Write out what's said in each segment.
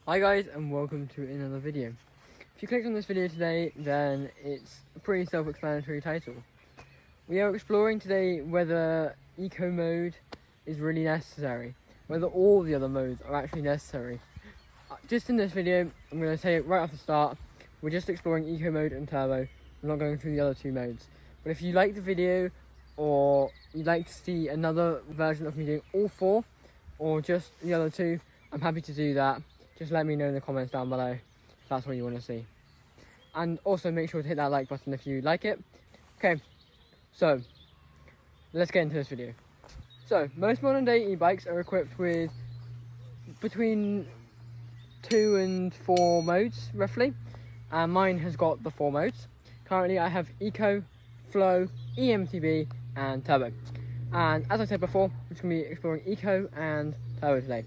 Hi guys, and welcome to another video. If you clicked on this video today, then it's a pretty self-explanatory title. We are exploring today whether eco mode is really necessary, whether all the other modes are actually necessary. Just in this video, I'm going to say it right off the start, we're just exploring eco mode and turbo. We're not going through the other two modes. But if you like the video, or you'd like to see another version of me doing all four, or just the other two, I'm happy to do that. Just let me know in the comments down below if that's what you want to see. And also make sure to hit that like button if you like it. Okay, so let's get into this video. So most modern day e-bikes are equipped with between 2 and 4 modes roughly, and mine has got the 4 modes. Currently I have Eco, Flow, EMTB and Turbo. And as I said before, we're just going to be exploring Eco and Turbo today.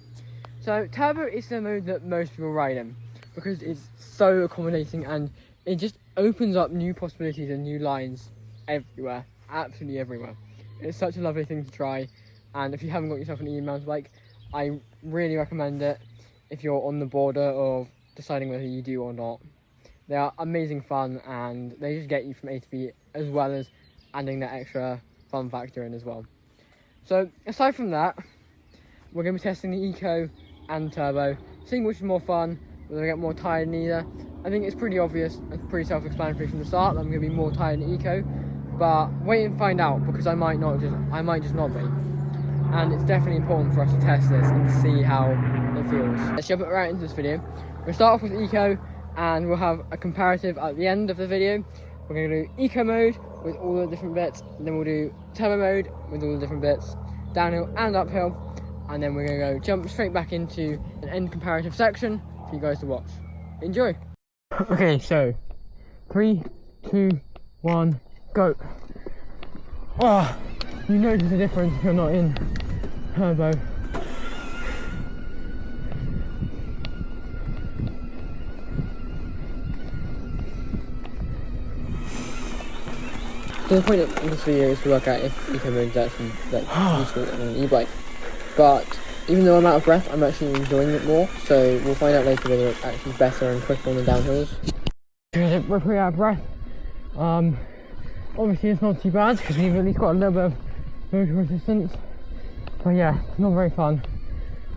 So Turbo is the mode that most people ride in because it's so accommodating and it just opens up new possibilities and new lines everywhere, absolutely everywhere. It's such a lovely thing to try, and if you haven't got yourself an e-mountain bike, I really recommend it if you're on the border of deciding whether you do or not. They are amazing fun and they just get you from A to B, as well as adding that extra fun factor in as well. So aside from that, we're going to be testing the Eco and Turbo, seeing which is more fun, whether I get more tired in either. I think it's pretty obvious and pretty self-explanatory from the start that I'm going to be more tired in Eco, but wait and find out, because I might just not be. And it's definitely important for us to test this and see how it feels. Let's jump right into this video. We'll start off with Eco and we'll have a comparative at the end of the video. We're going to do Eco mode with all the different bits, and then we'll do Turbo mode with all the different bits, downhill and uphill. And then we're going to go jump straight back into an end comparative section for you guys to watch. Enjoy! Okay, so 3, 2, 1, go! Oh, you notice the difference if you're not in Turbo. So the point of this video is to work out if eco mode is actually useful on an e-bike. But even though I'm out of breath, I'm actually enjoying it more, so we'll find out later whether it's actually better and quicker on the downhills. We're pretty out of breath. Obviously it's not too bad because we've at least got a little bit of motor resistance. But yeah, it's not very fun.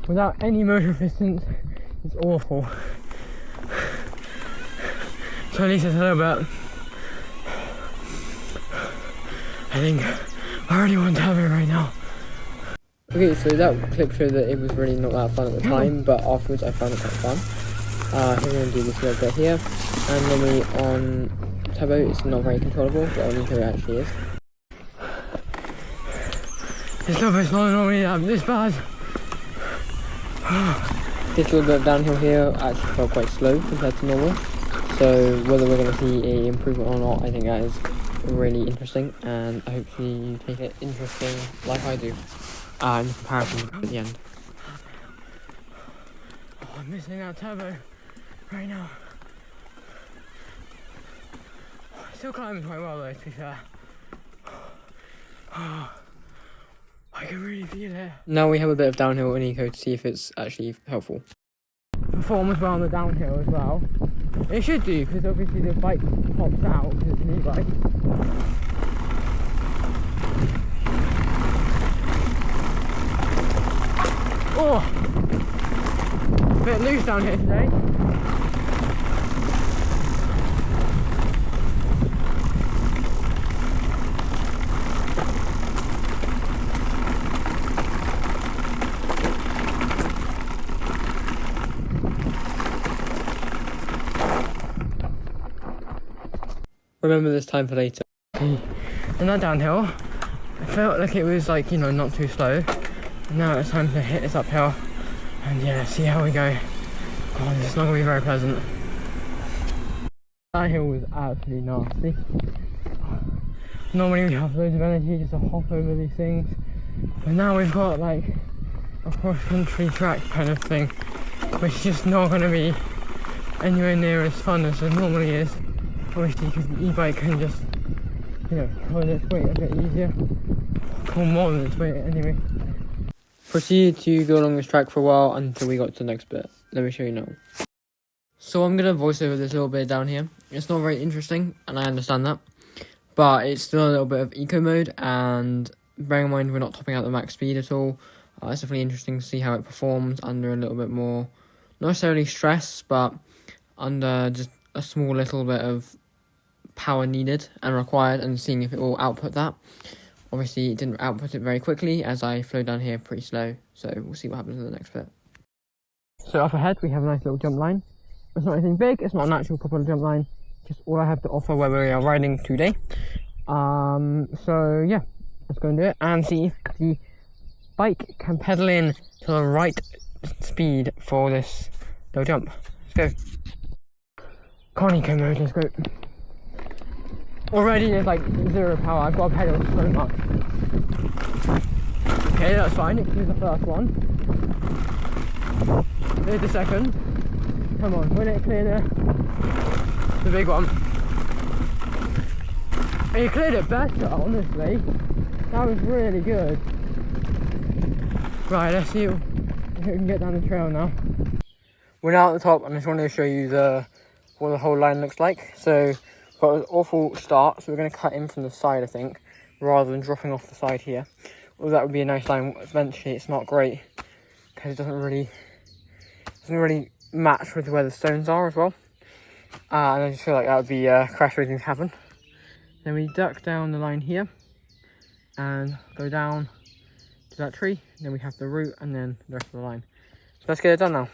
Without any motor resistance, it's awful. So at least it's a little bit. I think I really want Turbo right now. Okay, so that clip showed that it was really not that fun at the time, but afterwards I found it quite fun. I think I'm going to do this little bit here, and normally on Turbo it's not very controllable, but on Eco it actually is. This little bit's not normally this bad. This little bit of downhill here actually felt quite slow compared to normal, so whether we're going to see an improvement or not, I think that is really interesting, and I hope you take it interesting like I do. In the comparison at the end. Oh, I'm missing out Turbo right now. Still climbing quite well though, to be fair. I can really feel it. Now we have a bit of downhill in Eco to see if it's actually helpful. Perform as well on the downhill as well. It should do, because obviously the bike pops out because it's an e-bike. Oh, a bit loose down here today. Remember this time for later. And that downhill, I felt like it was like, not too slow. Now it's time to hit this uphill and yeah, see how we go. God, this is not going to be very pleasant. That hill was absolutely nasty. Normally we have loads of energy just to hop over these things, but now we've got like a cross-country track kind of thing, which is just not going to be anywhere near as fun as it normally is. Obviously because the e-bike can just, hold its weight a bit easier, or more than its weight anyway. Proceeded to go along this track for a while until we got to the next bit. let me show you now. So I'm going to voice over this little bit down here. It's not very interesting, and I understand that. But it's still a little bit of eco mode, and bearing in mind we're not topping out the max speed at all. It's definitely interesting to see how it performs under a little bit more, not necessarily stress, but under just a small little bit of power needed and required, and seeing if it will output that. Obviously it didn't output it very quickly as I flowed down here pretty slow, so we'll see what happens in the next bit. So up ahead we have a nice little jump line. It's not anything big, it's not an actual proper jump line, just all I have to offer where we are riding today. So yeah, let's go and do it and see if the bike can pedal in to the right speed for this little jump. Let's go. Can't eco mode, let's go. Already there's like 0 power, I've got to pedal so much. Okay, that's fine, it clears the first one. Here's the second. Come on, will it clear the big one? He cleared it better, honestly. That was really good. Right, let's see if we can get down the trail now. We're now at the top, and I just wanted to show you what the whole line looks like. So got an awful start, so we're going to cut in from the side, I think, rather than dropping off the side here. Well, that would be a nice line. Eventually it's not great because it doesn't really match with where the stones are as well, and I just feel like that would be crash waiting to happen. Then we duck down the line here and go down to that tree, then we have the route and then the rest of the line. So let's get it done now.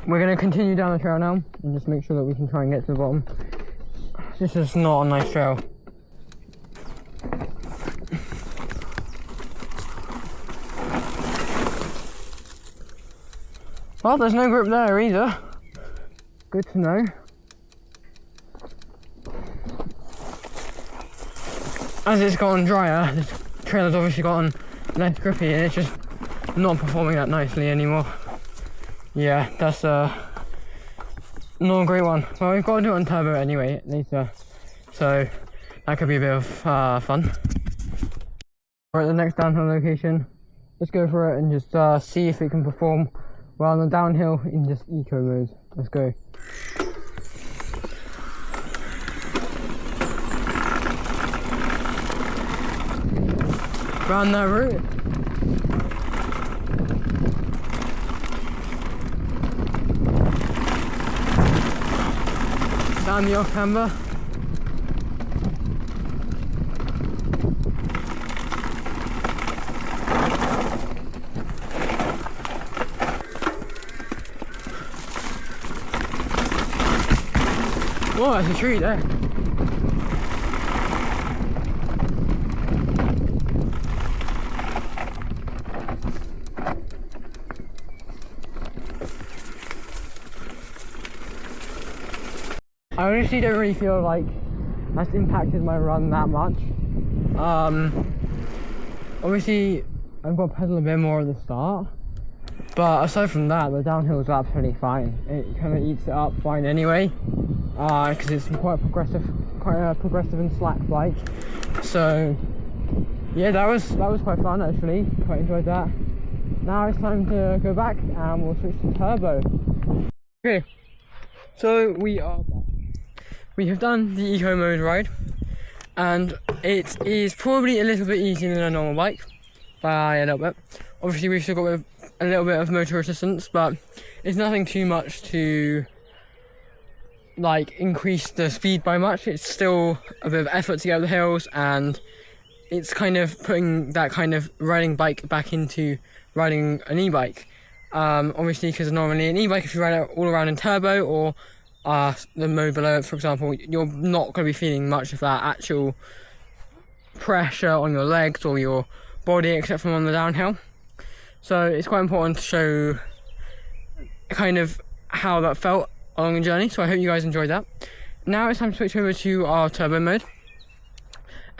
We're going to continue down the trail now and just make sure that we can try and get to the bottom. This is not a nice trail. Well, there's no grip there either. Good to know. As it's gotten drier, this trail has obviously gotten less grippy and it's just not performing that nicely anymore. Yeah, that's not a great one. Well, we've got to do it on turbo anyway later, so that could be a bit of fun. We're at the next downhill location. Let's go for it and just see if it can perform well on the downhill in just eco mode. Let's go. Round that route. Down the off camber. Oh, that's a tree there. I honestly don't really feel like that's impacted my run that much. Obviously I've got to pedal a bit more at the start, but aside from that, the downhill is absolutely fine. It kind of eats it up fine anyway, because it's quite a progressive and slack bike. So yeah, that was quite fun actually. Quite enjoyed that. Now it's time to go back and we'll switch to turbo. Okay, so we are back. We have done the eco mode ride, and it is probably a little bit easier than a normal bike by a little bit. Obviously we've still got a little bit of motor resistance, but it's nothing too much to like increase the speed by much. It's still a bit of effort to get up the hills, and it's kind of putting that kind of riding bike back into riding an e-bike. Obviously, because normally an e-bike, if you ride it all around in turbo or the mode below it, for example, you're not going to be feeling much of that actual pressure on your legs or your body, except from on the downhill. So it's quite important to show kind of how that felt along the journey. So I hope you guys enjoyed that. Now it's time to switch over to our turbo mode,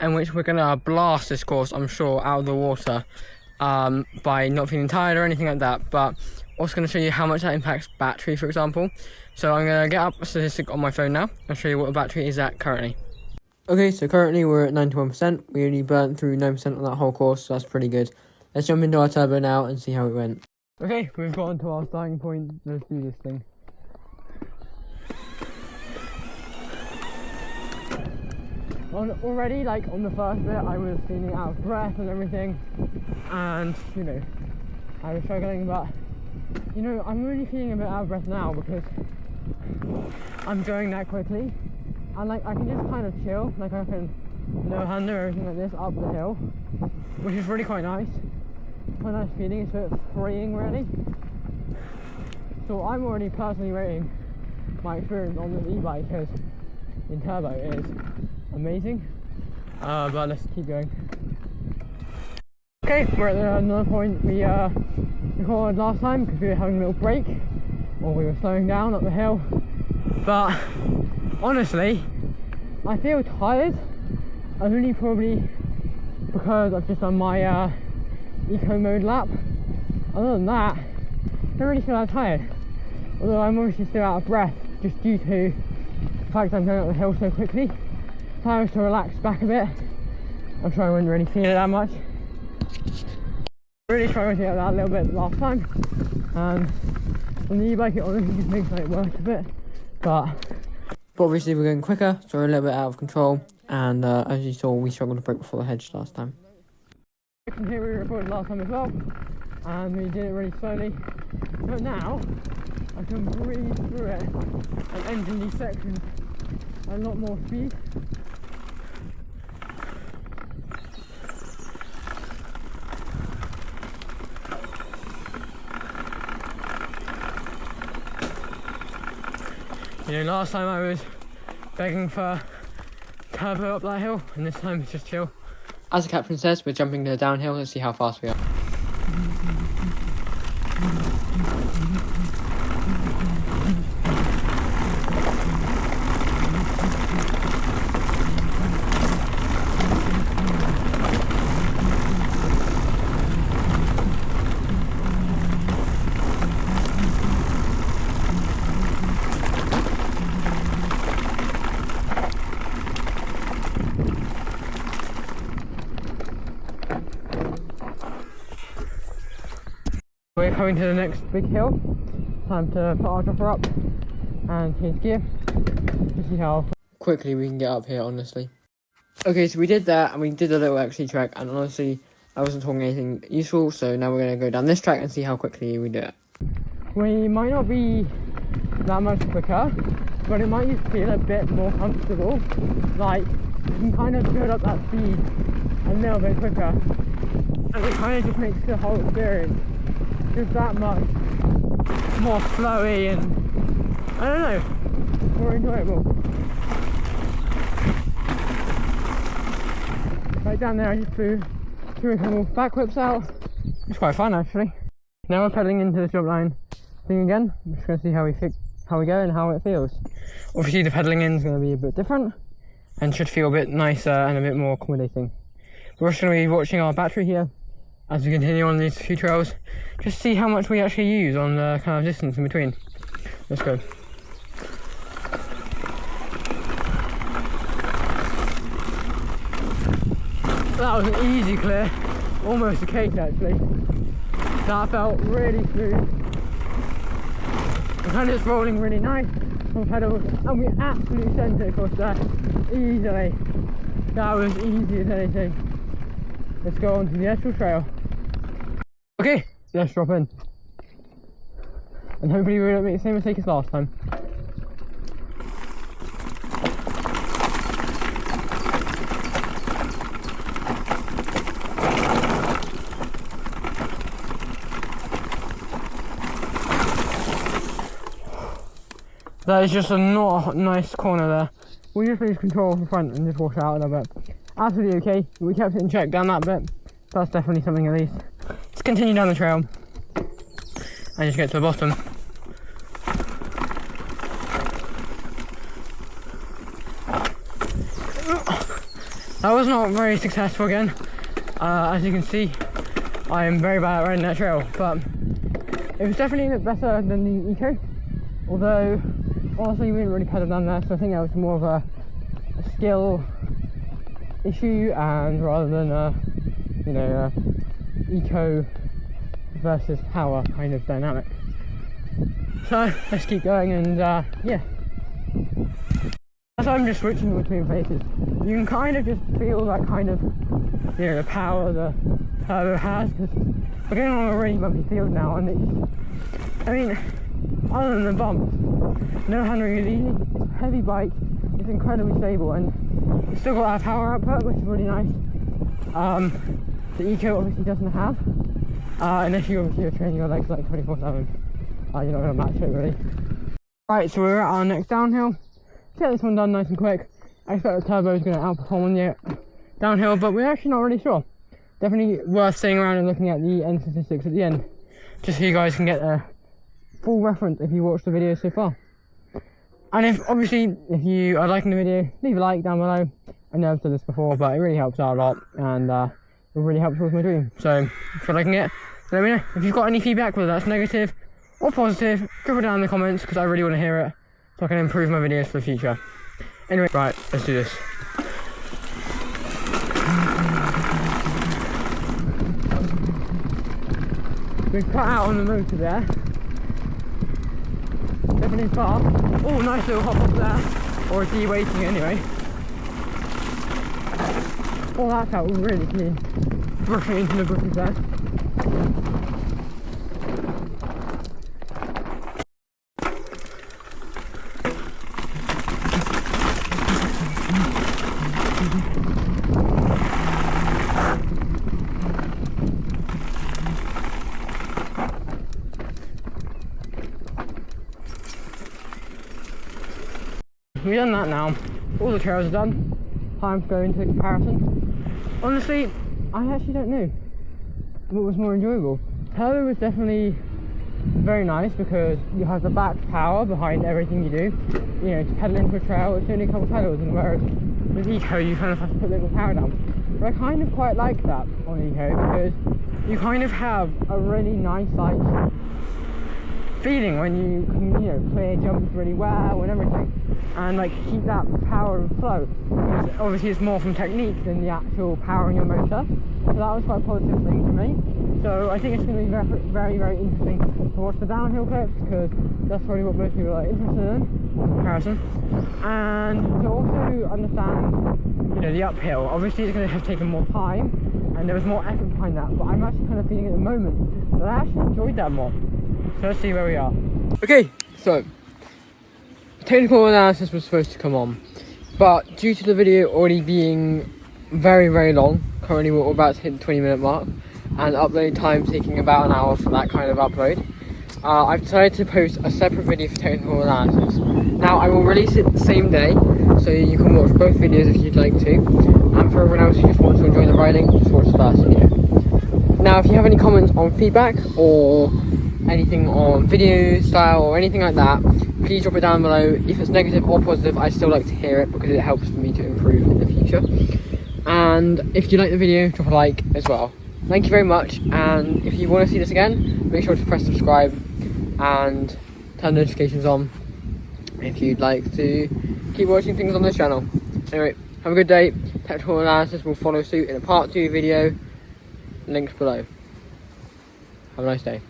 in which we're going to blast this course, I'm sure, out of the water. by not feeling tired or anything like that, but also going to show you how much that impacts battery, for example. So I'm going to get up a statistic on my phone now and show you what the battery is at currently. Okay, so currently we're at 91%. We only burnt through 9% on that whole course, so that's pretty good. Let's jump into our turbo now and see how it went. Okay, we've gotten to our starting point. Let's do this thing. Already, like on the first bit, I was feeling out of breath and everything, and you know, I was struggling, but you know, I'm really feeling a bit out of breath now because I'm going that quickly, and like I can just kind of chill, like I can no-hander or everything like this up the hill, which is really quite nice. Quite nice feeling. It's a bit freeing, really. So I'm already personally rating my experience on this e-bike as in turbo is amazing, but let's keep going. Okay, we're at another point we recorded last time because we were having a little break, or we were slowing down up the hill. But honestly, I feel tired, only probably because I've just done my eco mode lap. Other than that, I don't really feel that tired, although I'm obviously still out of breath just due to the fact I'm going up the hill so quickly. If I was to relax back a bit, I'm sure I wouldn't really feel it that much. Really struggled to get that a little bit last time, and on the e-bike it honestly just makes it worse a bit, but obviously we're going quicker, so we're a little bit out of control, and as you saw, we struggled to brake before the hedge last time. From here we recorded last time as well, and we did it really slowly, but now I can breeze through it and enter these sections at a lot more speed. You know, last time I was begging for turbo up that hill, and this time it's just chill. As the captain says, we're jumping to the downhill. Let's see how fast we are. We're coming to the next big hill. Time to put our dropper up and change gear to see how quickly we can get up here, honestly. Okay, so we did that and we did a little XC track, and honestly I wasn't talking anything useful, so now we're going to go down this track and see how quickly we do it. We might not be that much quicker, but it might just feel a bit more comfortable. Like, you can kind of build up that speed a little bit quicker, and it kind of just makes the whole experience just that much more flowy and, I don't know, more enjoyable. Right down there I just threw a couple back whips out. It's quite fun actually. Now we're pedaling into the drop line thing again. I'm just going to see how we go and how it feels. Obviously the pedaling in is going to be a bit different and should feel a bit nicer and a bit more accommodating. We're also going to be watching our battery here as we continue on these few trails, just see how much we actually use on the kind of distance in between. Let's go. That was an easy clear, almost a cake actually. That felt really smooth. The kind of just rolling really nice on pedals, and we absolutely sent it across there easily. That was easy as anything. Let's go on to the actual trail. Okay, let's drop in. And hopefully we don't make the same mistake as last time. That is just not a nice corner there. We just lose control of the front and just wash out a little bit. Absolutely okay, we kept it in check down that bit. That's definitely something at least. Let's continue down the trail and just get to the bottom. That was not very successful again. As you can see, I am very bad at riding that trail, but it was definitely a bit better than the Eco, although honestly we didn't really pedal down there, so I think that was more of a skill issue, and rather than you know, Eco versus power kind of dynamic. So let's keep going, and yeah. As I'm just switching between places, you can kind of just feel that kind of, you know, the power the turbo has, because we're going on a really bumpy field now, and it's, I mean, other than the bumps, no handling is easy. It's a heavy bike, it's incredibly stable, and it's still got that power output, which is really nice. The Eco obviously doesn't have, unless you obviously are training your legs like 24/7. You're not going to match it really. Right, so we're at our next downhill. Get this one done nice and quick. I expect the turbo is going to outperform on the downhill, but we're actually not really sure. Definitely worth staying around and looking at the end statistics at the end, just so you guys can get a full reference if you watched the video so far. And if you are liking the video, leave a like down below. I know I've said this before, but it really helps out a lot, and it really helps towards my dream. So if you're liking it, let me know. If you've got any feedback, whether that's negative or positive, drop it down in the comments, because I really want to hear it, so I can improve my videos for the future. Anyway, right, let's do this. We've cut out on the motor there. Definitely fast. Oh, nice little hop up there. Or a de-weighting anyway. Oh, that felt really clean. Brushing into the bushes there. We've done that now. All the trails are done. Time to go into the comparison. Honestly, I actually don't know what was more enjoyable. Turbo was definitely very nice because you have the back power behind everything you do. You know, to pedal into a trail, it's only a couple of pedals, and whereas with Eco you kind of have to put a little power down. But I kind of quite like that on Eco because you kind of have a really nice like feeling when you can, you know, clear jumps really well and everything, and like keep that power and flow, because obviously it's more from technique than the actual power in your motor. So that was quite a positive thing for me. So I think it's going to be very, very, very interesting to watch the downhill clips, because that's probably what most people are interested in comparison, and to also understand, you know, the uphill. Obviously it's going to have taken more time and there was more effort behind that, but I'm actually kind of feeling at the moment that I actually enjoyed that more. So let's see where we are. Okay, so technical analysis was supposed to come on, but due to the video already being very, very long, currently we're about to hit the 20-minute mark, and upload time taking about an hour for that kind of upload, I've decided to post a separate video for technical analysis. Now I will release it the same day, so you can watch both videos if you'd like to, and for everyone else who just wants to enjoy the riding, just watch the first video. Now if you have any comments on feedback or anything on video style or anything like that, please drop it down below. If it's negative or positive, I still like to hear it because it helps for me to improve in the future. And if you like the video, drop a like as well. Thank you very much, and if you want to see this again, make sure to press subscribe and turn notifications on if you'd like to keep watching things on this channel. Anyway, have a good day. Technical analysis will follow suit in a part 2 video, links below. Have a nice day.